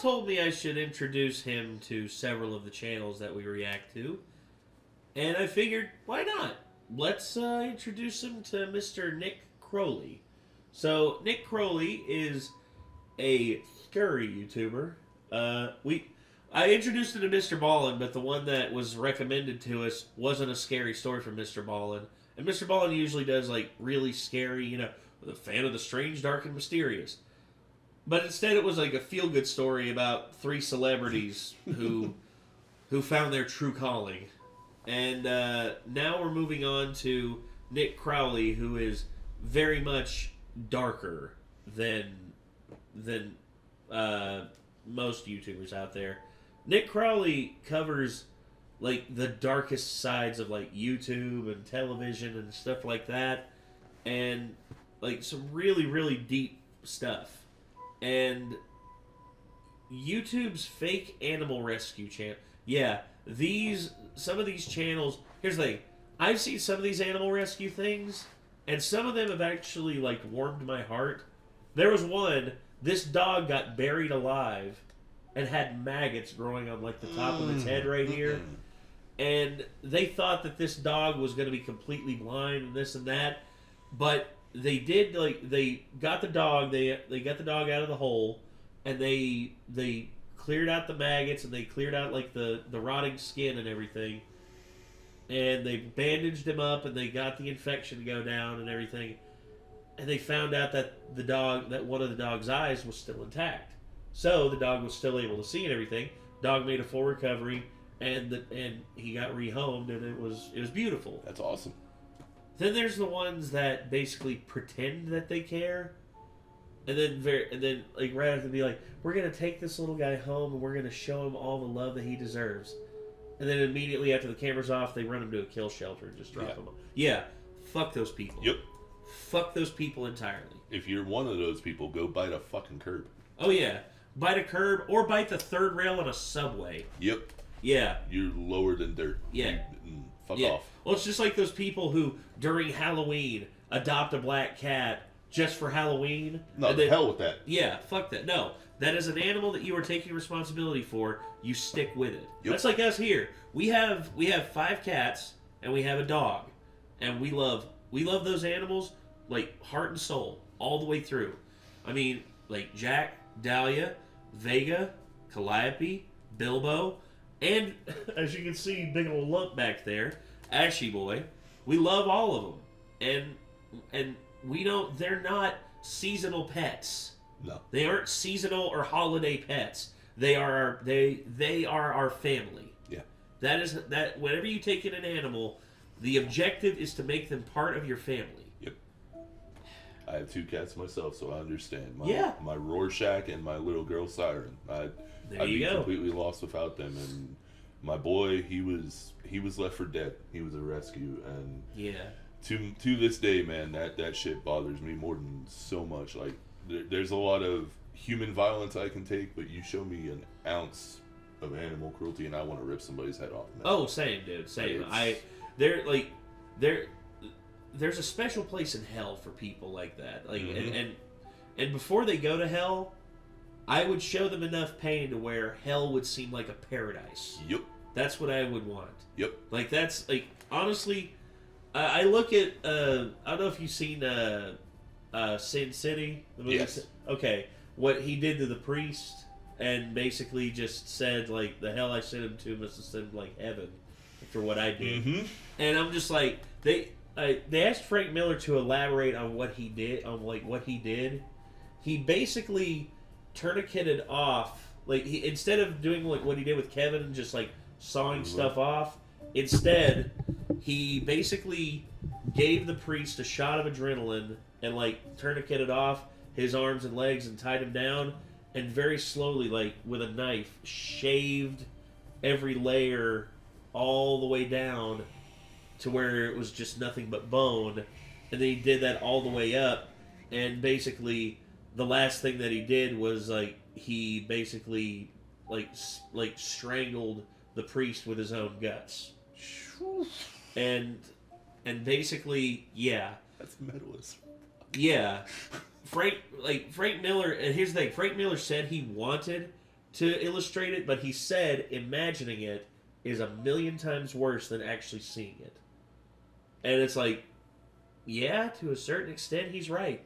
told me I should introduce him to several of the channels that we react to. And I figured, why not? Let's introduce him to Mr. Nick Crowley. So, Nick Crowley is a scary YouTuber. I introduced him to Mr. Ballin, but the one that was recommended to us wasn't a scary story from Mr. Ballin. And Mr. Ballin usually does, like, really scary, you know, the fan of the strange, dark, and mysterious. But instead it was like a feel-good story about 3 celebrities who found their true calling. And now we're moving on to Nick Crowley, who is very much darker than most YouTubers out there. Nick Crowley covers like the darkest sides of like YouTube and television and stuff like that, and like some really, really deep stuff. And YouTube's fake animal rescue channel. Yeah, some of these channels. Here's the thing: I've seen some of these animal rescue things, and some of them have actually like warmed my heart. There was one. This dog got buried alive and had maggots growing on like the top of its head right here. And they thought that this dog was going to be completely blind and this and that, but they did they got the dog they got the dog out of the hole, and they cleared out the maggots, and they cleared out like the rotting skin and everything, and they bandaged him up, and they got the infection to go down and everything, and they found out that one of the dog's eyes was still intact. So the dog was still able to see and everything. Dog made a full recovery, and he got rehomed, and it was beautiful. That's awesome. Then there's the ones that basically pretend that they care, and then like right after be like, we're gonna take this little guy home and we're gonna show him all the love that he deserves, and then immediately after the camera's off, they run him to a kill shelter and just drop him. Yeah, fuck those people. Yep. Fuck those people entirely. If you're one of those people, go bite a fucking curb. Oh yeah. Bite a curb or bite the third rail on a subway. Yep. Yeah. You're lower than dirt. Yeah. Fuck off. Well, it's just like those people who, during Halloween, adopt a black cat just for Halloween. No, the hell with that. Yeah, fuck that. No. That is an animal that you are taking responsibility for. You stick with it. Yep. That's like us here. We have 5 cats and we have a dog. And we love those animals like heart and soul all the way through. I mean, like Jack, Dahlia, Vega, Calliope, Bilbo, and as you can see, big old lump back there, Ashy Boy. We love all of them, and we don't. They're not seasonal pets. No, they aren't seasonal or holiday pets. They are our family. Yeah, that. Whenever you take in an animal, the objective is to make them part of your family. Yep. I have 2 cats myself, so I understand. My Rorschach and my little girl Siren. I'd be completely lost without them. And my boy, he was left for dead. He was a rescue, and to this day, man, that shit bothers me more than so much. Like there's a lot of human violence I can take, but you show me an ounce of animal cruelty, and I want to rip somebody's head off. Man. Oh, same, dude, same. There's a special place in hell for people like that. Like, and before they go to hell, I would show them enough pain to where hell would seem like a paradise. Yep. That's what I would want. Yep. Like, that's, like, honestly, I look at, I don't know if you've seen Sin City. The movie. Yes. Okay. What he did to the priest, and basically just said, like, the hell I sent him to must have sent, like, heaven for what I did. Mm-hmm. And I'm just like, they asked Frank Miller to elaborate on what he did, what he did. He basically tourniqueted off, like, instead of doing like what he did with Kevin and just like sawing stuff off, instead he basically gave the priest a shot of adrenaline and like tourniqueted off his arms and legs and tied him down, and very slowly, like with a knife, shaved every layer all the way down to where it was just nothing but bone, and then he did that all the way up, and basically the last thing that he did was like he basically like strangled the priest with his own guts, and basically that's metal as Frank Miller, and here's the thing, Frank Miller said he wanted to illustrate it, but he said imagining it is 1,000,000 times worse than actually seeing it. And it's like, yeah, to a certain extent, he's right.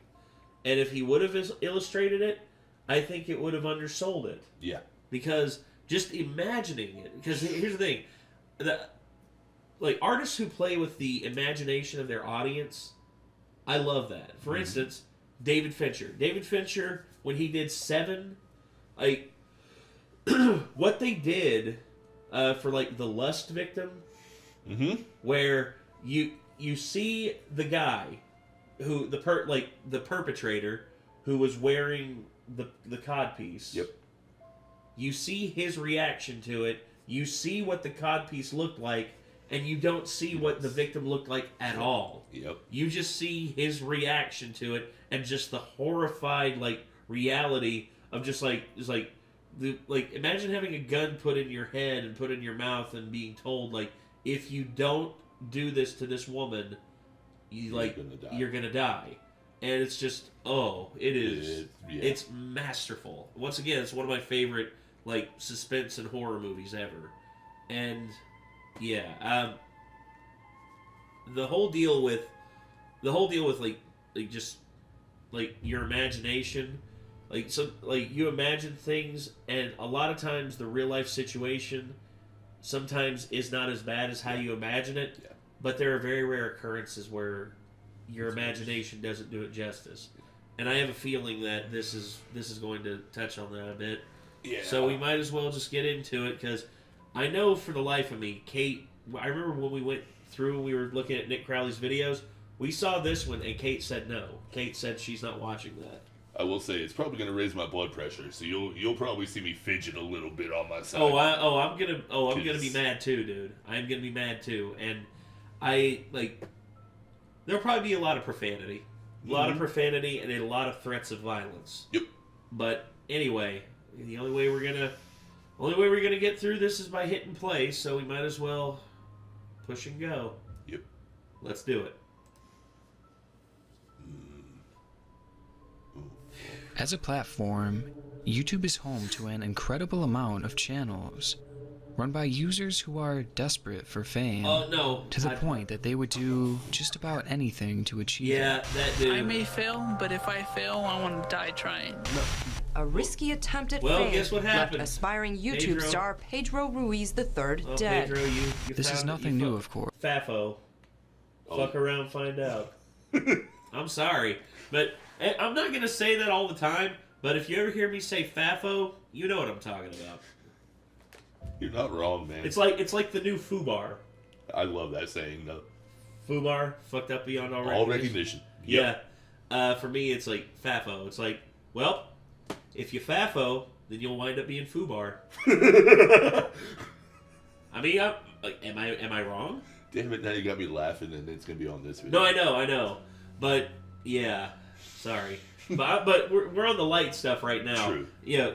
And if he would have illustrated it, I think it would have undersold it. Yeah. Because just imagining it, because here's the thing, like artists who play with the imagination of their audience, I love that. For instance, David Fincher. David Fincher, when he did Seven, like what they did for like the Lust Victim, where you see the guy who the perpetrator who was wearing the codpiece. Yep. You see his reaction to it. You see what the codpiece looked like, and you don't see what the victim looked like at all. Yep. You just see his reaction to it, and just the horrified reality of just imagine having a gun put in your head and put in your mouth and being told if you don't do this to this woman, you're gonna die. And it's just it's masterful. Once again, it's one of my favorite suspense and horror movies ever. And yeah, the whole deal with your imagination, you imagine things, and a lot of times the real life situation sometimes is not as bad as how you imagine it. Yeah. But there are very rare occurrences where your imagination doesn't do it justice. And I have a feeling that this is going to touch on that a bit. Yeah. So we might as well just get into it, because I know for the life of me, Kate, I remember when we went through and we were looking at Nick Crowley's videos, we saw this one and Kate said no. Kate said she's not watching that. I will say it's probably going to raise my blood pressure, so you'll probably see me fidget a little bit on my side. I'm gonna be mad too, dude. I'm gonna be mad too, and there'll probably be a lot of profanity, and a lot of threats of violence. Yep. But anyway, the only way we're gonna get through this is by hitting play, so we might as well push and go. Yep. Let's do it. As a platform, YouTube is home to an incredible amount of channels, run by users who are desperate for fame, to the point that they would do just about anything to achieve it. Yeah, that dude. I may fail, but if I fail, I want to die trying. A risky attempt at Well, fame guess what happened? left aspiring YouTube star Pedro Ruiz III dead. Pedro, you This is nothing new, of course. Fafo. Fuck around, find out. I'm sorry, but I'm not going to say that all the time, but if you ever hear me say Fafo, you know what I'm talking about. You're not wrong, man. It's like the new Fubar. I love that saying, though. Fubar, fucked up beyond all recognition. All recognition. Yep. Yeah. For me, it's like Fafo. It's like, well, if you Fafo, then you'll wind up being Fubar. I mean, am I wrong? Damn it! Now you got me laughing, and it's gonna be on this video. No, I know, but yeah, sorry, but we're on the light stuff right now. True.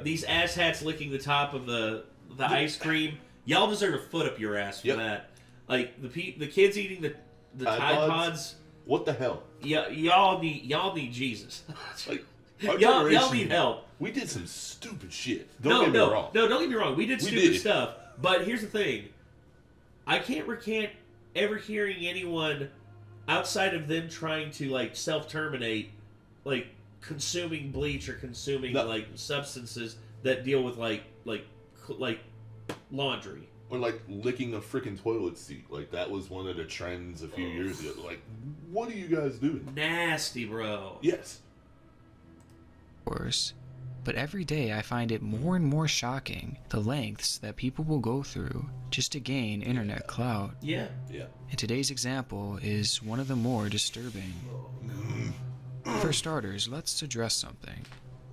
These asshats licking the top of the ice cream. Y'all deserve a foot up your ass for that. Like the kids eating the Tide Pods. What the hell? Yeah, y'all need Jesus. Y'all need help. We did some stupid shit. Don't get me wrong. No, don't get me wrong. We did stupid stuff. But here's the thing. I can't recant ever hearing anyone outside of them trying to self-terminate, consuming bleach or consuming substances that deal with like laundry. Or licking a freaking toilet seat. That was one of the trends a few years ago. What are you guys doing? Nasty, bro. Yes. Of course. But every day I find it more and more shocking the lengths that people will go through just to gain internet clout. Yeah. And today's example is one of the more disturbing. For starters, let's address something.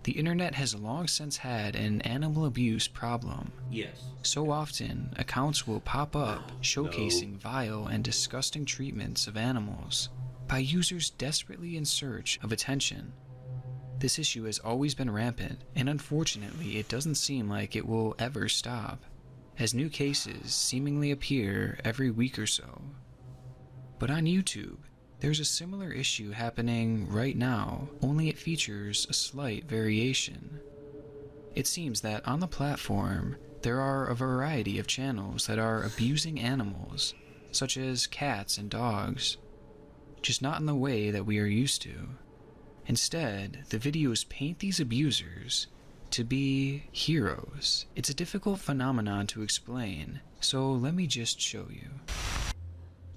The internet has long since had an animal abuse problem. Yes. So often, accounts will pop up showcasing vile and disgusting treatments of animals by users desperately in search of attention. This issue has always been rampant, and unfortunately it doesn't seem like it will ever stop, as new cases seemingly appear every week or so. But on YouTube, there's a similar issue happening right now, only it features a slight variation. It seems that on the platform, there are a variety of channels that are abusing animals, such as cats and dogs, just not in the way that we are used to. Instead, the videos paint these abusers to be heroes. It's a difficult phenomenon to explain, so let me just show you.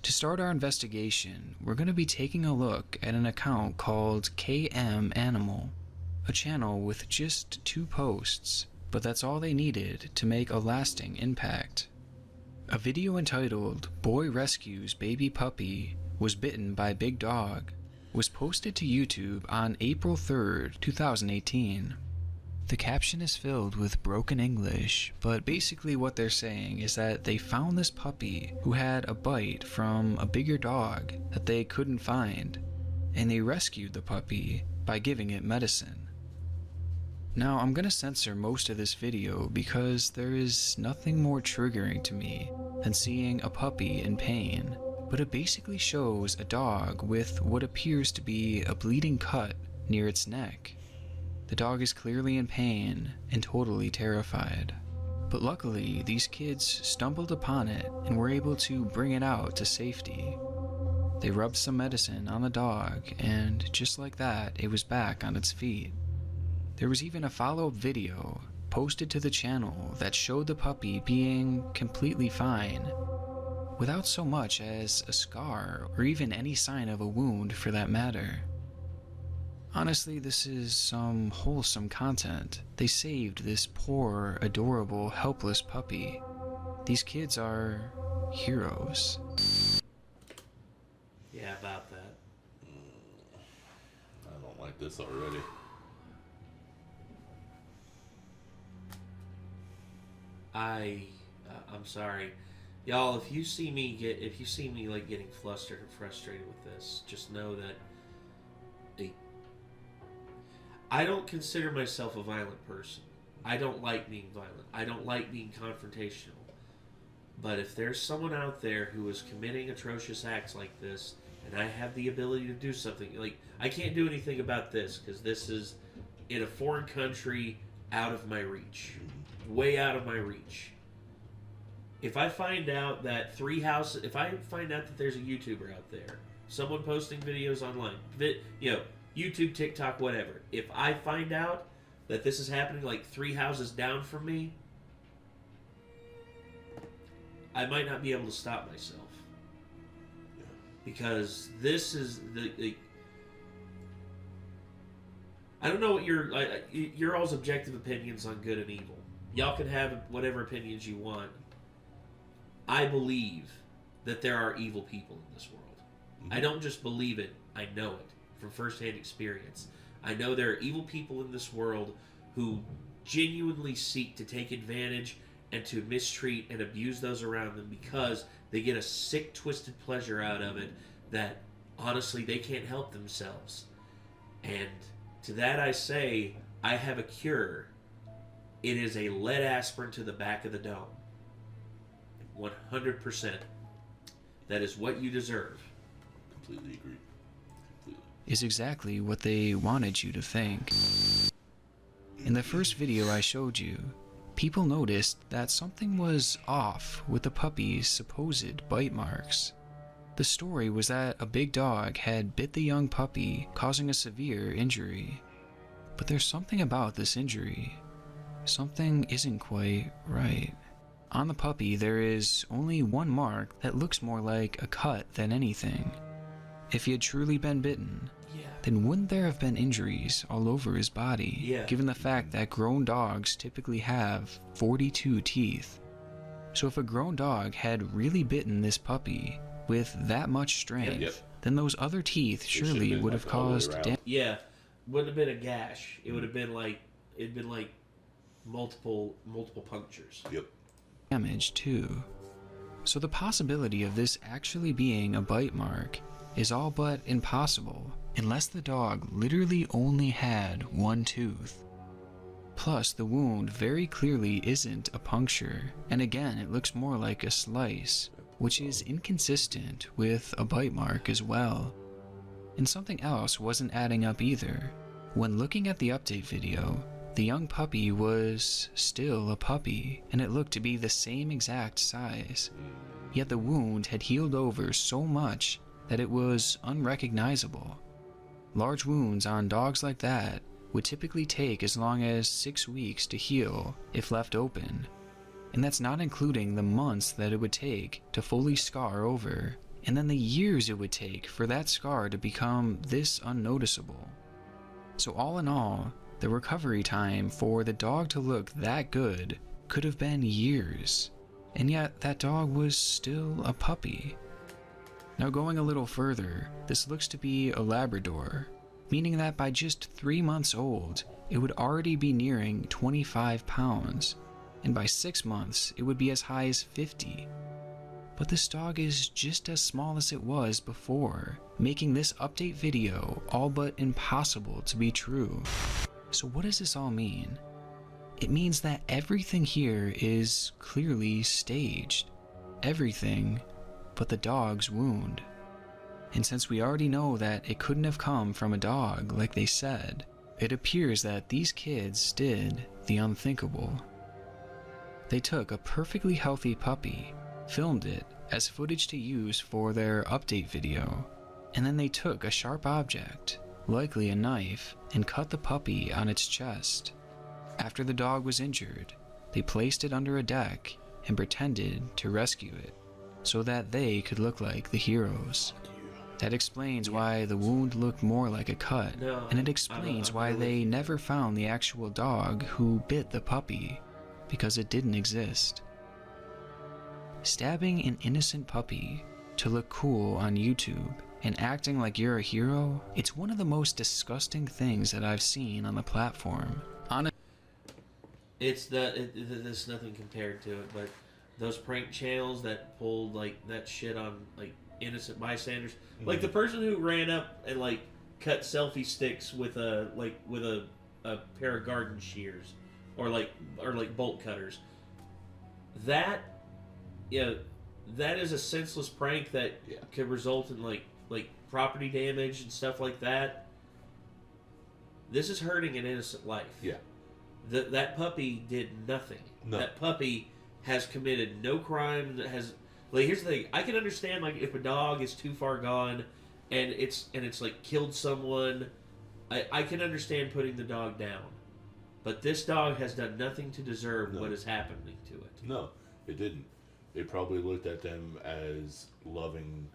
To start our investigation, we're going to be taking a look at an account called KM Animal, a channel with just 2 posts, but that's all they needed to make a lasting impact. A video entitled "Boy Rescues Baby Puppy Was Bitten by Big Dog" was posted to YouTube on April 3rd, 2018. The caption is filled with broken English, but basically what they're saying is that they found this puppy who had a bite from a bigger dog that they couldn't find, and they rescued the puppy by giving it medicine. Now, I'm gonna censor most of this video because there is nothing more triggering to me than seeing a puppy in pain, but it basically shows a dog with what appears to be a bleeding cut near its neck. The dog is clearly in pain and totally terrified. But luckily, these kids stumbled upon it and were able to bring it out to safety. They rubbed some medicine on the dog, and just like that, it was back on its feet. There was even a follow-up video posted to the channel that showed the puppy being completely fine, without so much as a scar or even any sign of a wound for that matter. Honestly, this is some wholesome content. They saved this poor, adorable, helpless puppy. These kids are heroes. Yeah, about that. I don't like this already. I'm sorry, y'all. If you see me like getting flustered and frustrated with this, just know that I don't consider myself a violent person. I don't like being violent. I don't like being confrontational. But if there's someone out there who is committing atrocious acts like this, and I have the ability to do something, like, I can't do anything about this because this is in a foreign country, out of my reach, way out of my reach. If I find out that if I find out that there's a YouTuber out there, someone posting videos online, YouTube, TikTok, whatever. If I find out that this is happening like 3 houses down from me, I might not be able to stop myself. Because this is I don't know what your all's objective opinions on good and evil. Y'all can have whatever opinions you want. I believe that there are evil people in this world. Mm-hmm. I don't just believe it, I know it from firsthand experience. I know there are evil people in this world who genuinely seek to take advantage and to mistreat and abuse those around them because they get a sick, twisted pleasure out of it that, honestly, they can't help themselves. And to that I say, I have a cure. It is a lead aspirin to the back of the dome. 100%. That is what you deserve. Completely agree. Is exactly what they wanted you to think. In the first video I showed you, people noticed that something was off with the puppy's supposed bite marks. The story was that a big dog had bit the young puppy, causing a severe injury. But there's something about this injury. Something isn't quite right. On the puppy, there is only one mark that looks more like a cut than anything. If he had truly been bitten, then wouldn't there have been injuries all over his body, given the fact that grown dogs typically have 42 teeth? So if a grown dog had really bitten this puppy with that much strength, then those other teeth surely would have caused damage. Yeah, wouldn't have been a gash. It would have been like, multiple punctures. Yep. Damage too. So the possibility of this actually being a bite mark is all but impossible, unless the dog literally only had one tooth. Plus, the wound very clearly isn't a puncture, and again it looks more like a slice, which is inconsistent with a bite mark as well. And something else wasn't adding up either. When looking at the update video, The young puppy was still a puppy, and it looked to be the same exact size. Yet the wound had healed over so much that it was unrecognizable. Large wounds on dogs like that would typically take as long as 6 weeks to heal if left open, and that's not including the months that it would take to fully scar over, and then the years it would take for that scar to become this unnoticeable. So all in all, the recovery time for the dog to look that good could have been years, and yet that dog was still a puppy. Now going a little further, this looks to be a Labrador, meaning that by just 3 months old, it would already be nearing 25 pounds, and by 6 months, it would be as high as 50. But this dog is just as small as it was before, making this update video all but impossible to be true. So what does this all mean? It means that everything here is clearly staged. Everything but the dog's wound. And since we already know that it couldn't have come from a dog like they said, it appears that these kids did the unthinkable. They took a perfectly healthy puppy, filmed it as footage to use for their update video, and then they took a sharp object, likely a knife, and cut the puppy on its chest. After the dog was injured, they placed it under a deck and pretended to rescue it, so that they could look like the heroes. That explains why the wound looked more like a cut, and it explains why they never found the actual dog who bit the puppy, because it didn't exist. Stabbing an innocent puppy to look cool on YouTube and acting like you're a hero, it's one of the most disgusting things that I've seen on the platform. There's nothing compared to it, but those prank channels that pulled like that shit on like innocent bystanders, like the person who ran up and like cut selfie sticks with a pair of garden shears or bolt cutters. That is a senseless prank that could result in like property damage and stuff like that. This is hurting an innocent life. Yeah. That puppy did nothing. No. That puppy has committed no crime. Here's the thing. I can understand like if a dog is too far gone, and it's like killed someone. I can understand putting the dog down, but this dog has done nothing to deserve what is happening to it. No, it didn't. It probably looked at them as loving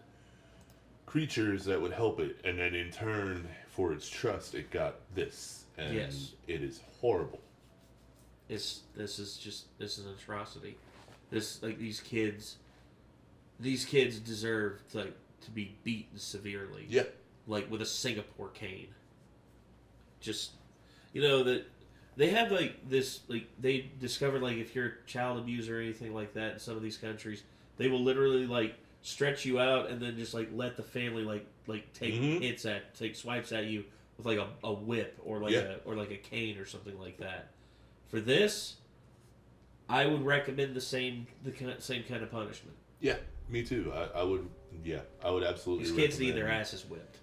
creatures that would help it, and then in turn, for its trust, it got this, and it is horrible. This is an atrocity. These kids deserve to be beaten severely. Yeah. Like with a Singapore cane. Just, that they have this, they discovered if you're a child abuser or anything like that in some of these countries, they will literally stretch you out and then just let the family take swipes at you with a whip or a cane or something like that. For this, I would recommend the same kind of punishment. Yeah, me too. I would absolutely. These kids need their asses whipped.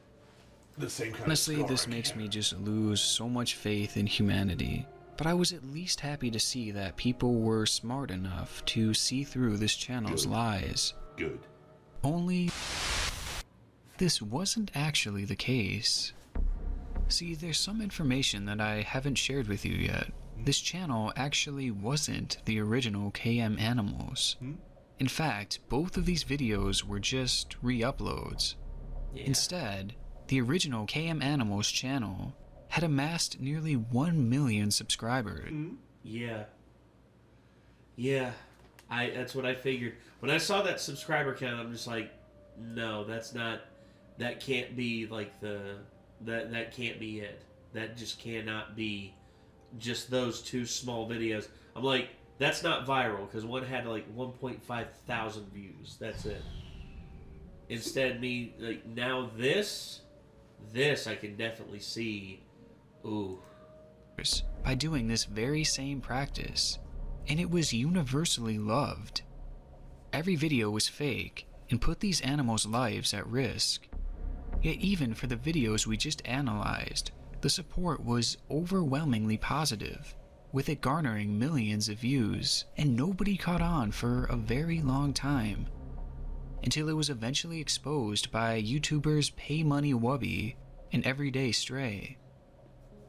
The same kind Honestly, of this makes me just lose so much faith in humanity. But I was at least happy to see that people were smart enough to see through this channel's lies. Good. Only this wasn't actually the case. See, there's some information that I haven't shared with you yet. This channel actually wasn't the original KM Animals. In fact, both of these videos were just re-uploads. Yeah. Instead, the original KM Animals channel had amassed nearly 1 million subscribers. Yeah. That's what I figured. When I saw that subscriber count, I'm just like, no, that can't be that can't be it. That just cannot be just those two small videos. I'm like, that's not viral, because one had 1.5 thousand views. That's it. Instead, now this I can definitely see. Ooh. By doing this very same practice, and it was universally loved. Every video was fake and put these animals' lives at risk. Yet even for the videos we just analyzed, The support was overwhelmingly positive, with it garnering millions of views, and nobody caught on for a very long time, until it was eventually exposed by YouTubers Pay Money Wubby and Everyday Stray.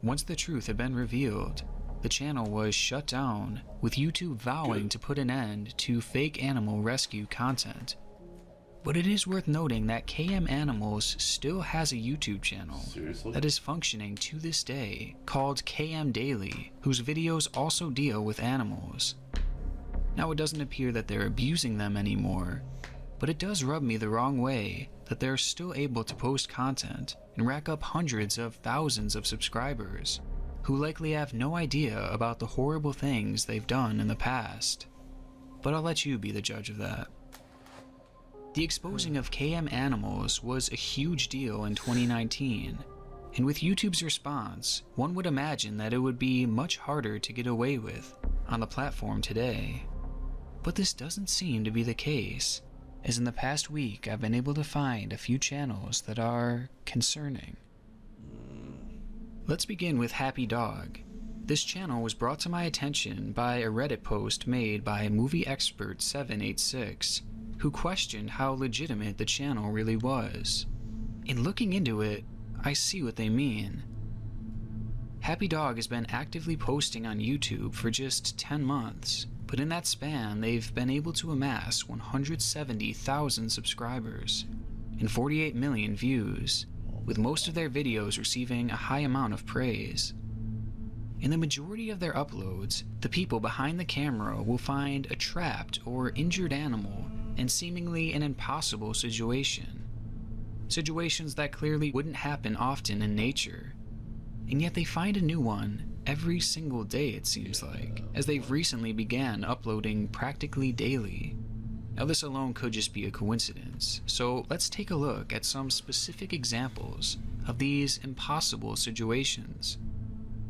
Once the truth had been revealed, the channel was shut down, with YouTube vowing to put an end to fake animal rescue content. But it is worth noting that KM Animals still has a YouTube channel that is functioning to this day, called KM Daily, whose videos also deal with animals. Now, it doesn't appear that they're abusing them anymore, but it does rub me the wrong way that they're still able to post content and rack up hundreds of thousands of subscribers, who likely have no idea about the horrible things they've done in the past. But I'll let you be the judge of that. The exposing of KM Animals was a huge deal in 2019, and with YouTube's response, one would imagine that it would be much harder to get away with on the platform today. But this doesn't seem to be the case, as in the past week I've been able to find a few channels that are concerning. Let's begin with Happy Dog. This channel was brought to my attention by a Reddit post made by Movie Expert 786, who questioned how legitimate the channel really was. In looking into it, I see what they mean. Happy Dog has been actively posting on YouTube for just 10 months, but in that span they've been able to amass 170,000 subscribers and 48 million views, with most of their videos receiving a high amount of praise. In the majority of their uploads, the people behind the camera will find a trapped or injured animal in seemingly an impossible situation. Situations that clearly wouldn't happen often in nature. And yet they find a new one every single day, it seems like, as they've recently began uploading practically daily. Now, this alone could just be a coincidence, so let's take a look at some specific examples of these impossible situations.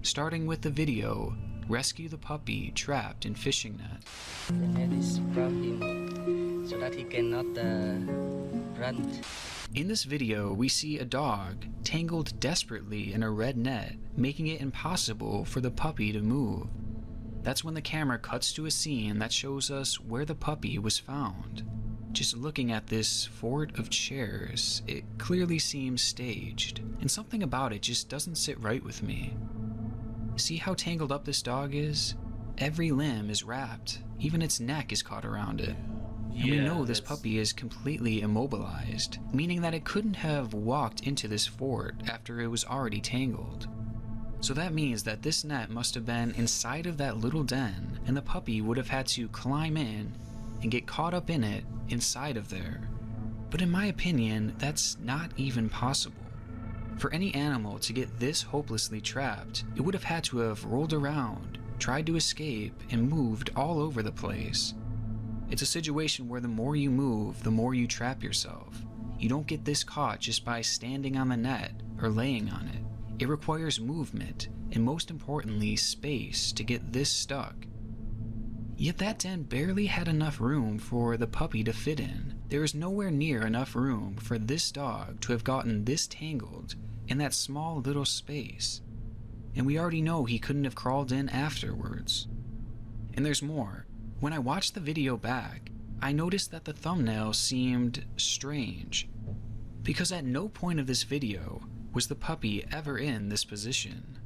Starting with the video, Rescue the Puppy Trapped in Fishing Net. The net is around him so that he cannot run. In this video, we see a dog tangled desperately in a red net, making it impossible for the puppy to move. That's when the camera cuts to a scene that shows us where the puppy was found. Just looking at this fort of chairs, it clearly seems staged, and something about it just doesn't sit right with me. See how tangled up this dog is? Every limb is wrapped, even its neck is caught around it. And we know this puppy is completely immobilized, meaning that it couldn't have walked into this fort after it was already tangled. So that means that this net must have been inside of that little den, and the puppy would have had to climb in and get caught up in it inside of there. But in my opinion, that's not even possible. For any animal to get this hopelessly trapped, it would have had to have rolled around, tried to escape, and moved all over the place. It's a situation where the more you move, the more you trap yourself. You don't get this caught just by standing on the net or laying on it. It requires movement, and most importantly, space to get this stuck. Yet that den barely had enough room for the puppy to fit in. There is nowhere near enough room for this dog to have gotten this tangled in that small little space. And we already know he couldn't have crawled in afterwards. And there's more. When I watched the video back, I noticed that the thumbnail seemed strange, because at no point of this video was the puppy ever in this position.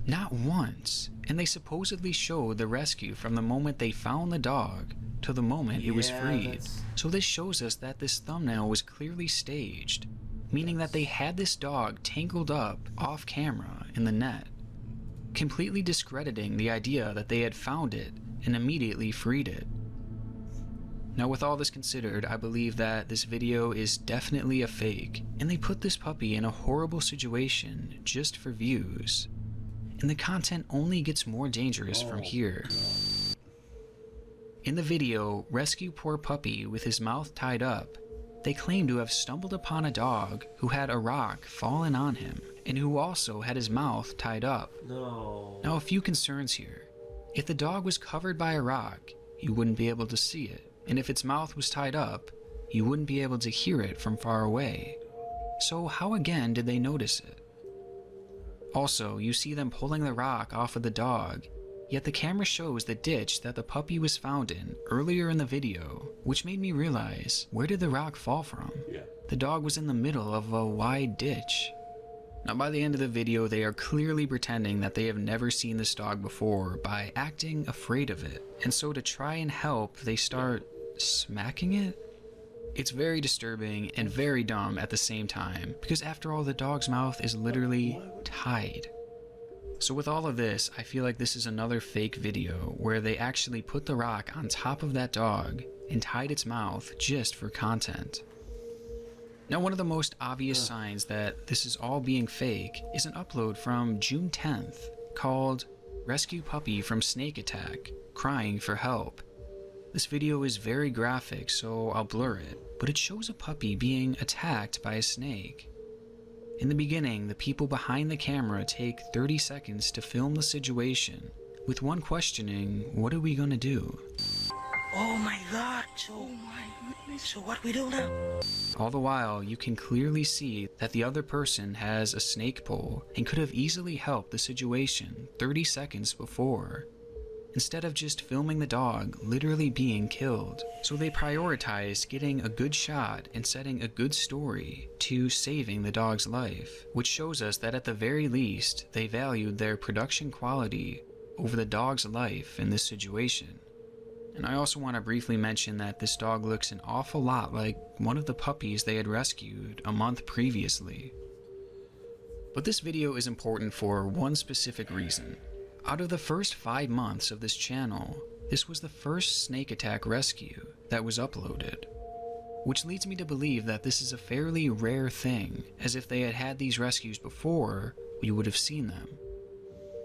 Not once, and they supposedly showed the rescue from the moment they found the dog to the moment it was freed. So this shows us that this thumbnail was clearly staged, meaning that they had this dog tangled up off camera in the net, completely discrediting the idea that they had found it and immediately freed it. Now, with all this considered, I believe that this video is definitely a fake, and they put this puppy in a horrible situation just for views. And the content only gets more dangerous from here. In the video, Rescue Poor Puppy with his mouth tied up, they claim to have stumbled upon a dog who had a rock fallen on him, and who also had his mouth tied up. No. Now, a few concerns here. If the dog was covered by a rock, you wouldn't be able to see it. And if its mouth was tied up, you wouldn't be able to hear it from far away. So how again did they notice it? Also, you see them pulling the rock off of the dog, yet the camera shows the ditch that the puppy was found in earlier in the video, which made me realize, where did the rock fall from? Yeah. The dog was in the middle of a wide ditch. Now, by the end of the video, they are clearly pretending that they have never seen this dog before by acting afraid of it. And so to try and help, they start smacking it? It's very disturbing and very dumb at the same time, because after all, the dog's mouth is literally tied. So with all of this, I feel like this is another fake video where they actually put the rock on top of that dog and tied its mouth just for content. Now, one of the most obvious signs that this is all being fake is an upload from June 10th called Rescue Puppy from Snake Attack, Crying for Help. This video is very graphic, so I'll blur it, but it shows a puppy being attacked by a snake. In the beginning, the people behind the camera take 30 seconds to film the situation, with one questioning, what are we gonna do? Oh my god, so what we do now? All the while, you can clearly see that the other person has a snake pole and could have easily helped the situation 30 seconds before, instead of just filming the dog literally being killed. So they prioritized getting a good shot and setting a good story to saving the dog's life, which shows us that at the very least, they valued their production quality over the dog's life in this situation. And I also want to briefly mention that this dog looks an awful lot like one of the puppies they had rescued a month previously. But this video is important for one specific reason. Out of the first 5 months of this channel, this was the first snake attack rescue that was uploaded. Which leads me to believe that this is a fairly rare thing, as if they had had these rescues before, we would have seen them.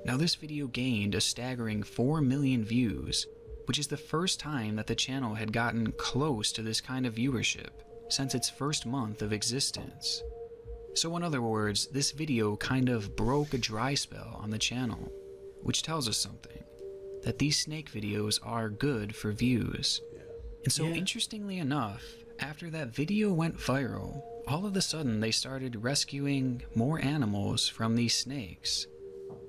Now this video gained a staggering 4 million views, which is the first time that the channel had gotten close to this kind of viewership since its first month of existence. So in other words, this video kind of broke a dry spell on the channel, which tells us something, that these snake videos are good for views. And so interestingly enough, after that video went viral, all of a sudden they started rescuing more animals from these snakes.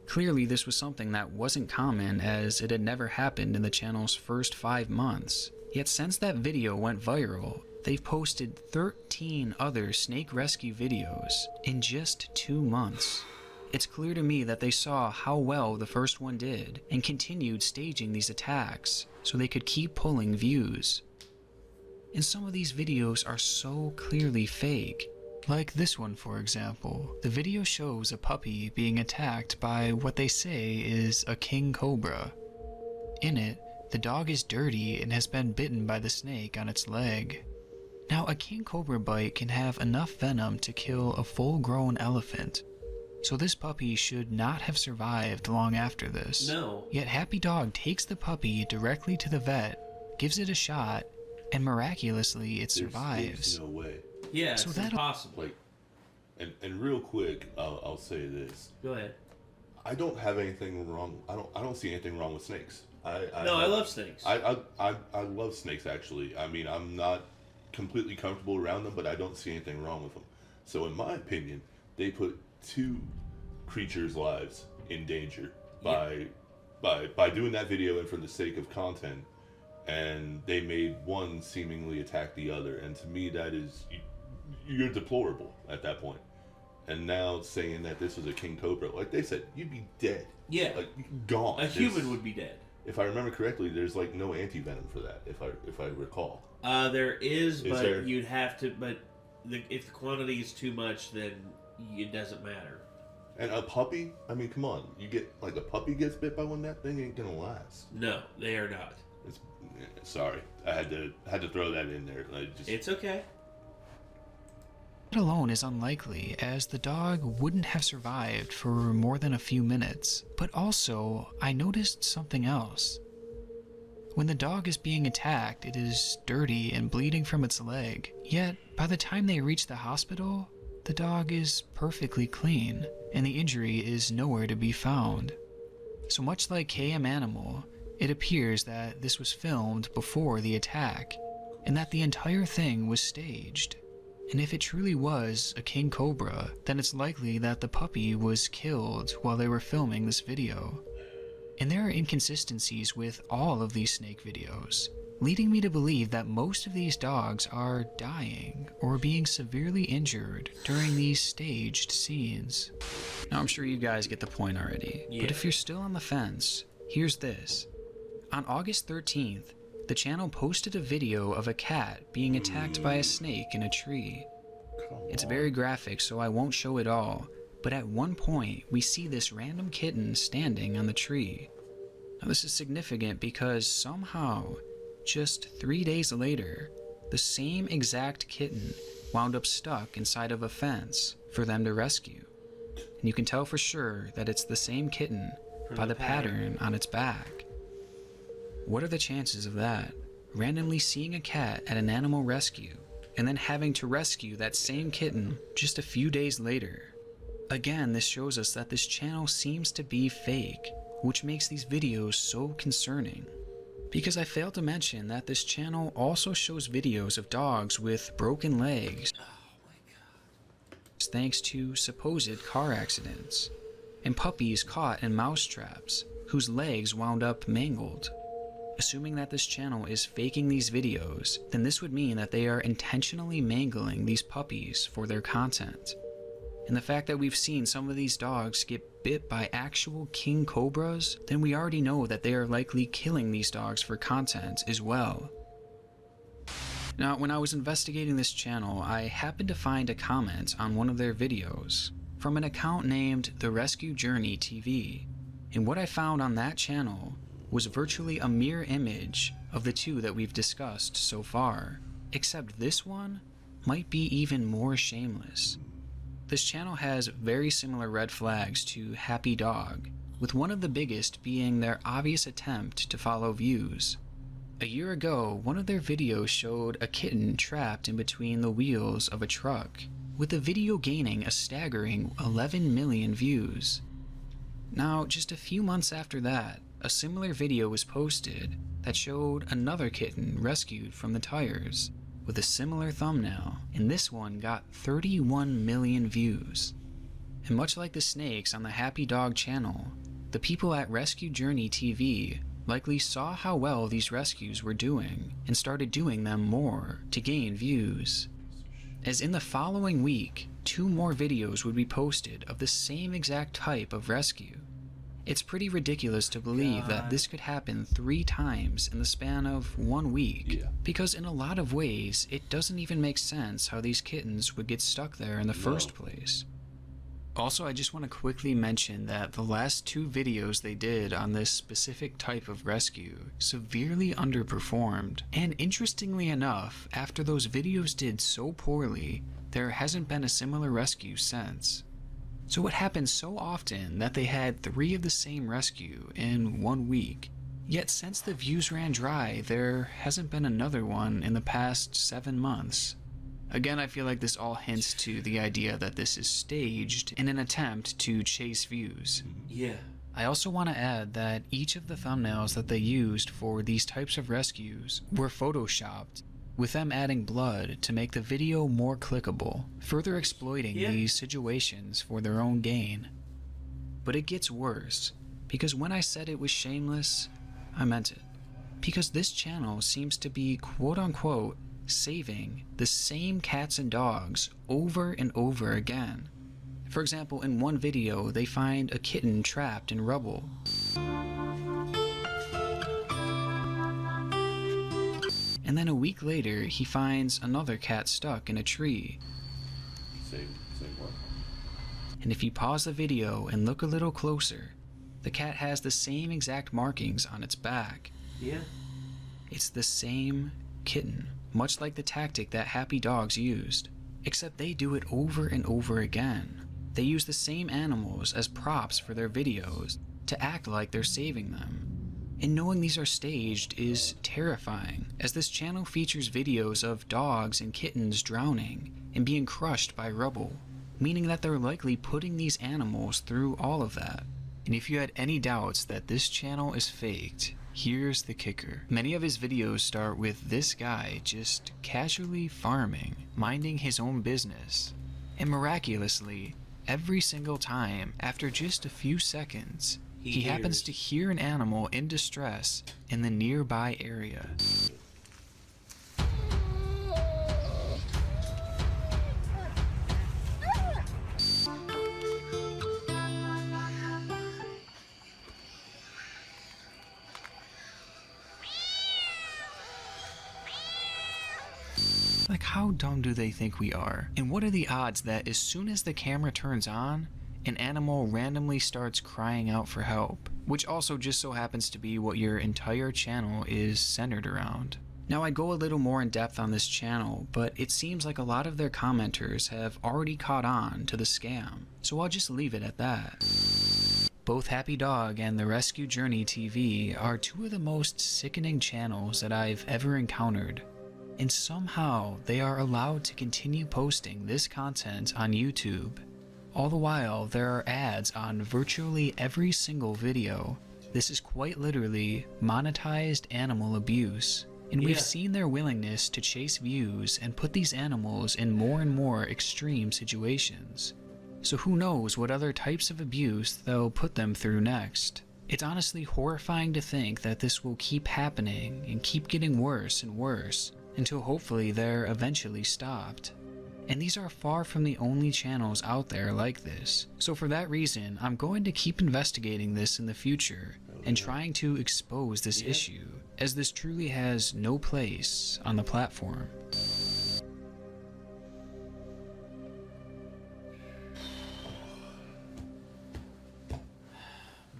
Clearly this was something that wasn't common, as it had never happened in the channel's first 5 months. Yet since that video went viral, they've posted 13 other snake rescue videos in just 2 months. It's clear to me that they saw how well the first one did and continued staging these attacks so they could keep pulling views. And some of these videos are so clearly fake. Like this one, for example. The video shows a puppy being attacked by what they say is a king cobra. In it, the dog is dirty and has been bitten by the snake on its leg. Now, a king cobra bite can have enough venom to kill a full-grown elephant. So this puppy should not have survived long after this. No. Yet Happy Dog takes the puppy directly to the vet, gives it a shot, and miraculously it survives. There's no way. Yeah, so it's impossible. Like, and real quick, I'll say this. Go ahead. I don't have anything wrong. I don't see anything wrong with snakes. I love snakes. I love snakes, actually. I mean, I'm not completely comfortable around them, but I don't see anything wrong with them. So in my opinion, they put 2 creatures' lives in danger by doing that video, and for the sake of content, and they made one seemingly attack the other. And to me, that is, you're deplorable at that point. And now saying that this was a king cobra, like they said, you'd be dead. Yeah, like gone. A human would be dead. If I remember correctly, there's like no anti-venom for that. If I recall, there is, but you'd have to. But if the quantity is too much, then it doesn't matter. And a puppy, I mean, come on, you get like a puppy gets bit by one, that thing ain't gonna last. No, they are not. Sorry, I had to throw that in there. It's okay. That alone is unlikely, as the dog wouldn't have survived for more than a few minutes. But also, I noticed something else. When the dog is being attacked, it is dirty and bleeding from its leg. Yet, by the time they reach the hospital, the dog is perfectly clean, and the injury is nowhere to be found. So much like KM Animal, it appears that this was filmed before the attack, and that the entire thing was staged. And if it truly was a king cobra, then it's likely that the puppy was killed while they were filming this video. And there are inconsistencies with all of these snake videos, leading me to believe that most of these dogs are dying or being severely injured during these staged scenes. Now I'm sure you guys get the point already, but if you're still on the fence, here's this. On August 13th, the channel posted a video of a cat being attacked by a snake in a tree. It's very graphic, so I won't show it all, but at one point we see this random kitten standing on the tree. Now this is significant because somehow, just 3 days later, the same exact kitten wound up stuck inside of a fence for them to rescue. And you can tell for sure that it's the same kitten by the pattern on its back. What are the chances of that? Randomly seeing a cat at an animal rescue, and then having to rescue that same kitten just a few days later. Again, this shows us that this channel seems to be fake, which makes these videos so concerning. Because I failed to mention that this channel also shows videos of dogs with broken legs, thanks to supposed car accidents, and puppies caught in mouse traps, whose legs wound up mangled. Assuming that this channel is faking these videos, then this would mean that they are intentionally mangling these puppies for their content. And the fact that we've seen some of these dogs get bit by actual king cobras, then we already know that they are likely killing these dogs for content as well. Now, when I was investigating this channel, I happened to find a comment on one of their videos from an account named The Rescue Journey TV. And what I found on that channel was virtually a mirror image of the two that we've discussed so far, except this one might be even more shameless. This channel has very similar red flags to Happy Dog, with one of the biggest being their obvious attempt to follow views. A year ago, one of their videos showed a kitten trapped in between the wheels of a truck, with the video gaining a staggering 11 million views. Now, just a few months after that, a similar video was posted that showed another kitten rescued from the tires, with a similar thumbnail, and this one got 31 million views. And much like the snakes on the Happy Dog channel, the people at Rescue Journey TV likely saw how well these rescues were doing and started doing them more to gain views. As in the following week, 2 more videos would be posted of the same exact type of rescue. It's pretty ridiculous to believe that this could happen 3 times in the span of 1 week, because in a lot of ways, it doesn't even make sense how these kittens would get stuck there in the first place. Also, I just want to quickly mention that the last 2 videos they did on this specific type of rescue severely underperformed, and interestingly enough, after those videos did so poorly, there hasn't been a similar rescue since. So it happened so often that they had 3 of the same rescue in 1 week. Yet since the views ran dry, there hasn't been another one in the past 7 months. Again, I feel like this all hints to the idea that this is staged in an attempt to chase views. Yeah. I also want to add that each of the thumbnails that they used for these types of rescues were photoshopped, with them adding blood to make the video more clickable, further exploiting these situations for their own gain. But it gets worse, because when I said it was shameless, I meant it. Because this channel seems to be quote-unquote saving the same cats and dogs over and over again. For example, in one video, they find a kitten trapped in rubble. And then a week later, he finds another cat stuck in a tree. Same one. And if you pause the video and look a little closer, the cat has the same exact markings on its back. Yeah. It's the same kitten, much like the tactic that Happy Dogs used, except they do it over and over again. They use the same animals as props for their videos to act like they're saving them. And knowing these are staged is terrifying, as this channel features videos of dogs and kittens drowning and being crushed by rubble, meaning that they're likely putting these animals through all of that. And if you had any doubts that this channel is faked, Here's the kicker. Many of his videos start with this guy just casually farming, minding his own business. And miraculously, every single time, after just a few seconds, he happens to hear an animal in distress in the nearby area. Like, how dumb do they think we are? And what are the odds that as soon as the camera turns on, an animal randomly starts crying out for help? Which also just so happens to be what your entire channel is centered around. Now, I go a little more in depth on this channel, but it seems like a lot of their commenters have already caught on to the scam, so I'll just leave it at that. Both Happy Dog and The Rescue Journey TV are two of the most sickening channels that I've ever encountered. And somehow they are allowed to continue posting this content on YouTube. All the while, there are ads on virtually every single video. This is quite literally monetized animal abuse. And we've seen their willingness to chase views and put these animals in more and more extreme situations. So who knows what other types of abuse they'll put them through next. It's honestly horrifying to think that this will keep happening and keep getting worse and worse, until hopefully they're eventually stopped. And these are far from the only channels out there like this. So for that reason, I'm going to keep investigating this in the future and trying to expose this issue, as this truly has no place on the platform.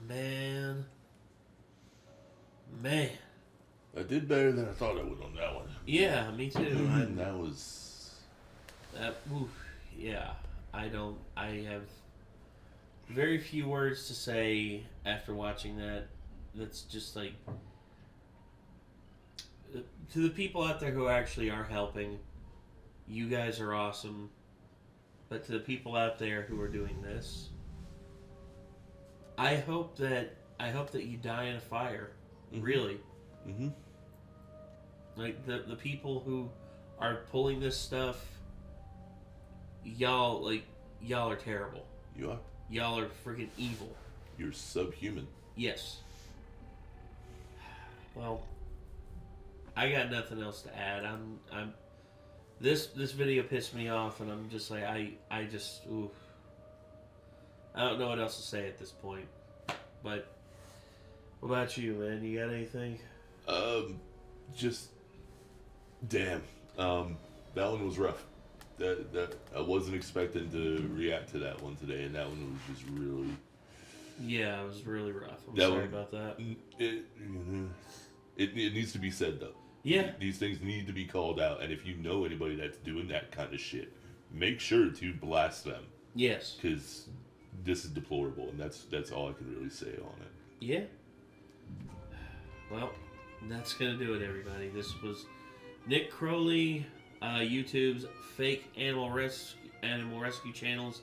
Man. I did better than I thought I would on that one. Yeah, me too. That was... I have very few words to say after watching that. That's just like... To the people out there who actually are helping, you guys are awesome. But to the people out there who are doing this, I hope that you die in a fire. Mm-hmm. Really. Mm-hmm. Like, the people who are pulling this stuff, y'all are terrible. You are. Y'all are freaking evil. You're subhuman. Yes. Well, I got nothing else to add. This video pissed me off, and I'm just like, I don't know what else to say at this point. But what about you, man? You got anything? Just damn. That one was rough. That I wasn't expecting to react to that one today, and that one was just really. Yeah, it was really rough. I'm sorry about that. It needs to be said though. Yeah. These things need to be called out, and if you know anybody that's doing that kind of shit, make sure to blast them. Yes. Because this is deplorable, and that's all I can really say on it. Yeah. Well, that's gonna do it, everybody. This was Nick Crowley, YouTube's fake animal rescue channels.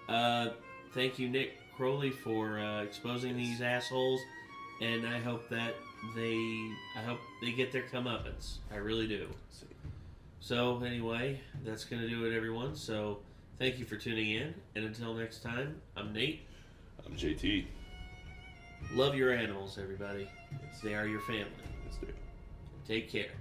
Thank you, Nick Crowley, for exposing these assholes, and I hope that they get their comeuppance. I really do. So anyway, that's gonna do it, everyone. So thank you for tuning in, and until next time, I'm Nate. I'm JT. Love your animals, everybody. Yes. They are your family. Yes, they are. Take care.